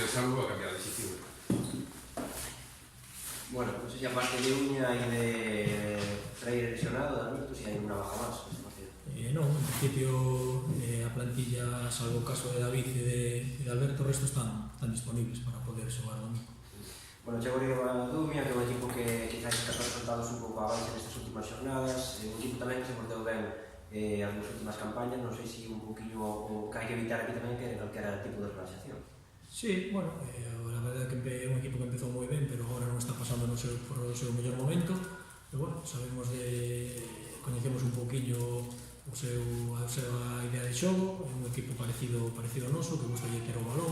interesarlo a cambiar de sitio. Bueno, non sei se aparte de Uña e de Freire lesionado, de Alberto, se hai unha baja máis neste partido. Non, en principio a plantilla, salvo o caso de David e de Alberto, o resto están disponibles para poder xogar o domingo. Bueno, chego a Dumia, que é un equipo que quizás está resultados un pouco avance nestas últimas xornadas, un equipo tamén que se mordeu ben as duas últimas campañas, non sei se un poquinho o que hai que evitar aquí tamén que calquera tipo de relaxación. Sí, bueno, a verdade é que é un equipo que empezou moi ben, pero agora non está pasando por o seu mellor momento, pero bueno, sabemos coñecemos un poquinho a súa idea de xogo, é un equipo parecido ao noso, que gusta de ter o balón,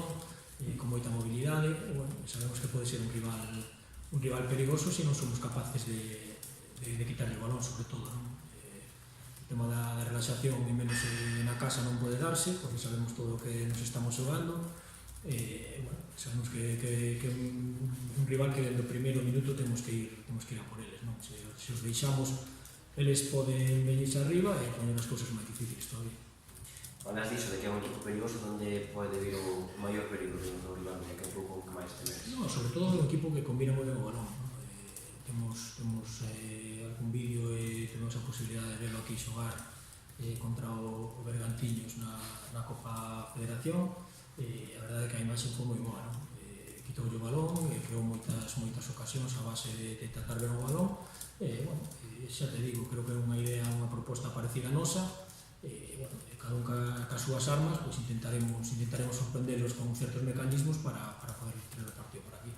con moita mobilidade, e bueno, sabemos que pode ser un rival perigoso se non somos capaces de quitarle o balón, sobre todo, non? O tema da relaxación, e menos na casa, non pode darse, porque sabemos todo o que nos estamos xogando, bueno, sabemos que un rival que dentro do primeiro minuto temos que ir a por eles, non? Se os deixamos, eles poden venirse arriba e poñer as cousas máis difíciles todavía. Falas diso de que é un equipo perigoso onde pode vir o maior perigo do rival, que é un pouco que máis temer. No, sobre todo é un equipo que combina moi ben o balón, non? Temos algún vídeo e temos a posibilidade de verlo aquí xogar contra o Bergantiños na Copa Federación. A verdade é que a imaxe foi moi boa, non? Quitou o balón, creou moitas ocasións a base de tratar ben o balón. Bueno, xa te digo, creo que é unha idea, unha proposta parecida a nosa. Bueno, cada un cas súas armas, pois intentaremos sorprendelos con certos mecanismos para poder tener o partido por aquí.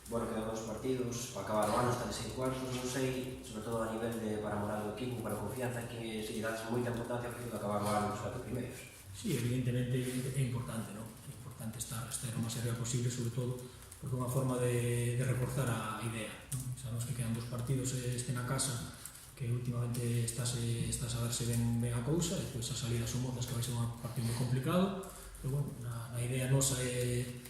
Bueno, quedan dos partidos para acabar o ano, están en 6 cuartos, non sei, sobre todo a nivel para moral do equipo, para a confianza, que se lle das moita importancia ao de acabar o ano nos 4 primeiros. Sí, evidentemente é importante, non? É importante estar o máis arriba posible, sobre todo porque é unha forma de reforzar a idea, non? Sabemos que quedan dos partidos na casa, que últimamente estás a darse ben a cousa, e depois a salida Somozas, que vai ser un partido moi complicado, pero bueno, a idea nosa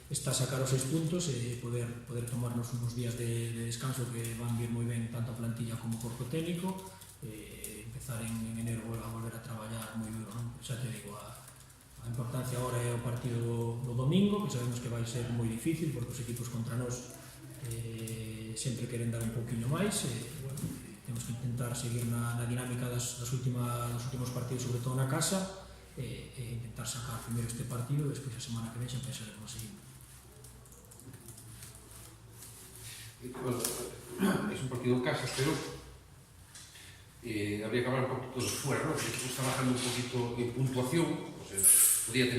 está a sacar os 6 puntos e poder tomarnos uns días de descanso que van vir moi ben tanto a plantilla como o corpo técnico, empezar en enero a volver a traballar moi duro, non? Xa te digo, a importancia agora é o partido do domingo, que sabemos que vai ser moi difícil porque os equipos contra nós sempre queren dar un pouquinho máis, bueno, temos que intentar seguir na dinámica dos últimos partidos, sobre todo na casa, e intentar sacar primeiro este partido e despois a semana que ven xa pensaremos no seguinte. Bueno, es un partido en casa, pero habría que hablar un poquito de fuera, ¿no? El equipo está bajando un poquito en puntuación, o sea, podría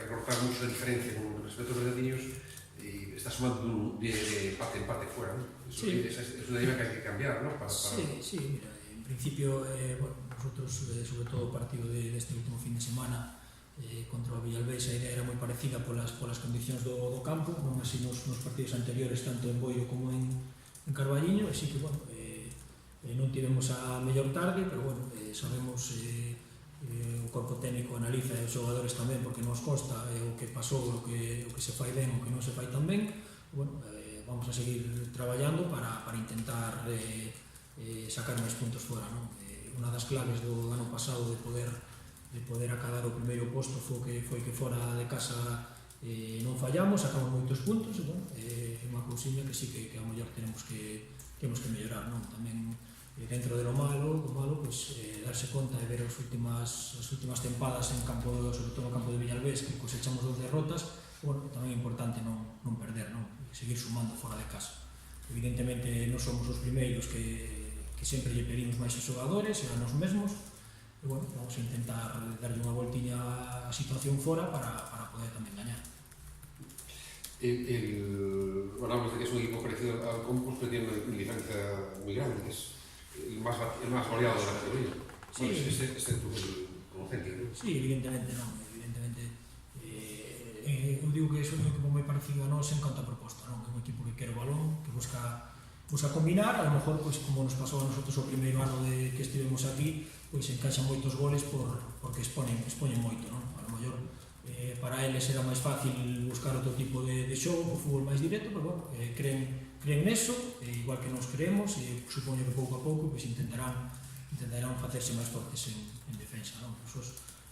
recortar mucho la diferencia con respecto a los Bergantiños, y está sumando de parte en parte fuera, ¿no? Eso sí. Es una idea que hay que cambiar, ¿no? Sí, mira, en principio, bueno, nosotros, sobre todo o partido deste último fin de semana contra o Villalbés, a idea era moi parecida polas condicións do campo, non así nos partidos anteriores, tanto en Boiro como en Carballiño, así que, bueno, non tivemos a mellor tarde, pero, bueno, sabemos, o corpo técnico analiza e os xogadores tamén, porque nos consta o que pasou, o que se fai ben, o que non se fai tan ben. Bueno, vamos a seguir traballando para intentar sacar máis puntos fora, non? Unha das claves do ano pasado de poder acadar o primeiro posto foi que fora de casa non fallamos, sacamos moitos puntos, e, bueno, é unha cousiña que sí que a mellor temos que mellorar, non? Tamén dentro de lo malo, pues, darse conta e ver as últimas tempadas en campo, sobre todo no campo de Villalbés, que cosechamos 2 derrotas, bueno, tamén é importante non perder, non? Seguir sumando fora de casa. Evidentemente non somos os primeiros que sempre lle pedimos máis aos xogadores e a nós mesmos, e, bueno, vamos a intentar darlle unha voltiña á situación fora para poder tamén gañar. Hablamos de que es un equipo parecido al Compos, pero tiene una diferencia muy grande, que es el más goleado de la categoría. Sí. Bueno, este es tu conocente, ¿no? Sí, evidentemente non. Eu digo que é un equipo moi parecido a nós en canto a proposta, non? É un equipo que quere o balón, que busca combinar, a lo mejor, pues, como nos pasou a nosotros o primeiro ano que estivemos aquí, pues encaixan moitos goles porque expoñen moito, non? A lo mellor para eles era máis fácil buscar outro tipo de xogo, o fútbol máis directo, pero, bueno, creen neso, igual que nos creemos, e supoño que pouco a pouco pues intentarán facerse máis fortes en defensa, non?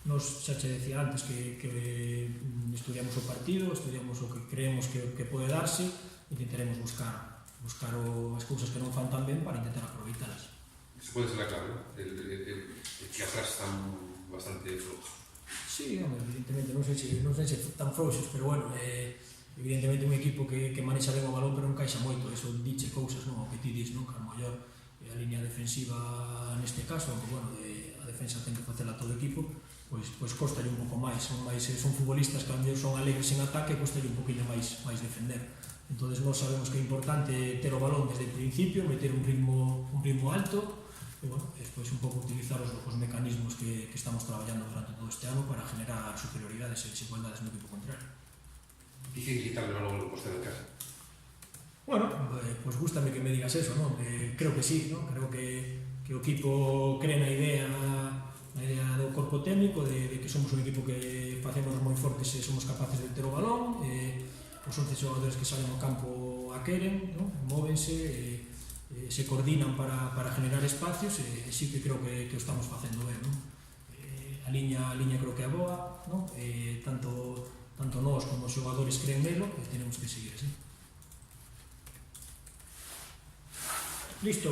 Nos xa che decía antes que estudiamos o partido, estudiamos o que creemos que pode darse, e intentaremos buscar as cousas que non fan tan ben para intentar aproveitalas. Isto pode ser a clave, ¿no? Que atrás están bastante flojos. Sí, evidentemente, non sei se tan frouxos, pero bueno, evidentemente un equipo que manexa ben o balón pero non caixa moito, eso diche cousas, non? O que ti dis, non? Que a mellor a línea defensiva neste caso, aunque bueno, a defensa ten que facela todo o equipo, pois costalle un pouco máis, son futbolistas que a mellor son alegres en ataque, costalle un poquinho máis defender. Entonces nós sabemos que é importante ter o balón desde o principio, meter un ritmo alto, e bueno, despois un pouco utilizar os mecanismos que estamos traballando durante todo este ano para generar superioridades e desigualdades no equipo contrario. Dicen quitarle o balón no postero de casa. Bueno, pues gústame que me digas eso, ¿no? Creo que sí, ¿no? Creo que o equipo cree na idea do corpo técnico de que somos un equipo que facemos moi fortes e somos capaces de ter o balón, os 11 xogadores que salen ao campo a queren, ¿no? Móvense, se coordinan para generar espacios, e sí que creo que o estamos facendo ben, ¿no? A liña creo que é boa, ¿no? Tanto nós como os xogadores creen nelo, e tenemos que seguir así. Listo.